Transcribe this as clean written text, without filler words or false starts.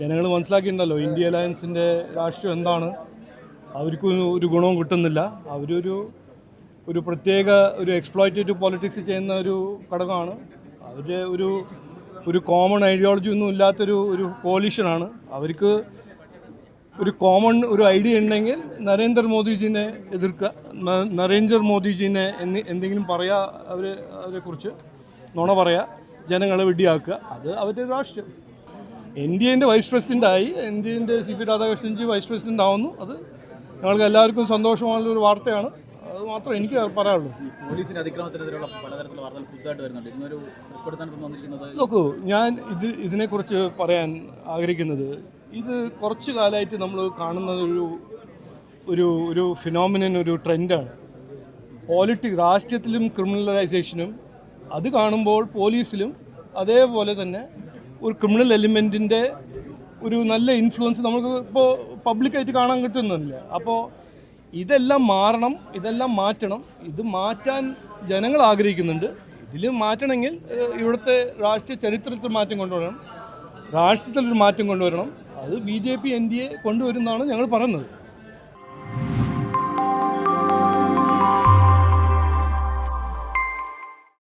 ജനങ്ങൾ മനസ്സിലാക്കിയിട്ടുണ്ടല്ലോ ഇന്ത്യ അലയൻസിൻ്റെ രാഷ്ട്രീയം എന്താണ്. അവർക്കും ഒരു ഗുണവും കിട്ടുന്നില്ല. ഒരു പ്രത്യേക ഒരു എക്സ്പ്ലോയിറ്റേറ്റീവ് പോളിറ്റിക്സ് ചെയ്യുന്ന ഒരു ഘടകമാണ്. അവരുടെ ഒരു കോമൺ ഐഡിയോളജി ഒന്നും ഇല്ലാത്തൊരു കോalitionാണ്. അവർക്ക് ഒരു കോമൺ ഒരു ഐഡിയ ഉണ്ടെങ്കിൽ നരേന്ദ്രമോദിജീനെ എതിർക്കുക, നരേന്ദ്രമോദിജീനെ എന്തെങ്കിലും പറയുക, അവരെക്കുറിച്ച് നുണ പറയുക, ജനങ്ങളെ വെടിയാക്കുക. അത് അവരുടെ രാഷ്ട്രീയം. ഇന്ത്യൻ്റെ വൈസ് പ്രസിഡൻ്റായി, ഇന്ത്യൻ്റെ CP രാധാകൃഷ്ണൻജി വൈസ് പ്രസിഡൻ്റ് ആവുന്നു. അത് ഞങ്ങൾക്ക് എല്ലാവർക്കും സന്തോഷമുള്ളൊരു വാർത്തയാണ്. അത് മാത്രമേ എനിക്ക് പറയാനുള്ളൂ. പോലീസിന്റെ അതിക്രമത്തിനെതിരെയുള്ള പലതരത്തിലുള്ള വാർത്തകൾ പുതുതായിട്ട് വരുന്നുണ്ട്. ഇന്നൊരു റിപ്പോർട്ട് വന്നിരിക്കുന്നത് നോക്കൂ, ഞാൻ ഇതിനെക്കുറിച്ച് പറയാൻ ആഗ്രഹിക്കുന്നത്, ഇത് കുറച്ച് കാലമായിട്ട് നമ്മൾ കാണുന്നത് ഒരു ഫിനോമിനൻ, ഒരു ട്രെൻഡാണ്. രാഷ്ട്രീയത്തിലും ക്രിമിനലൈസേഷനും, അത് കാണുമ്പോൾ പോലീസിലും അതേപോലെ തന്നെ ഒരു ക്രിമിനൽ എലിമെൻറ്റിൻ്റെ ഒരു നല്ല ഇൻഫ്ലുവൻസ് നമുക്ക് ഇപ്പോൾ പബ്ലിക്കായിട്ട് കാണാൻ കിട്ടുന്നില്ല. അപ്പോൾ ഇതെല്ലാം മാറണം, ഇതെല്ലാം മാറ്റണം. ഇത് മാറ്റാൻ ജനങ്ങൾ ആഗ്രഹിക്കുന്നുണ്ട്. ഇതിൽ മാറ്റണമെങ്കിൽ ഇവിടുത്തെ രാഷ്ട്രീയ ചരിത്രത്തിൽ മാറ്റം കൊണ്ടുവരണം, രാഷ്ട്രീയത്തിലൊരു മാറ്റം കൊണ്ടുവരണം. അത് BJP NDA കൊണ്ടുവരുന്നതാണ് ഞങ്ങൾ പറയുന്നത്.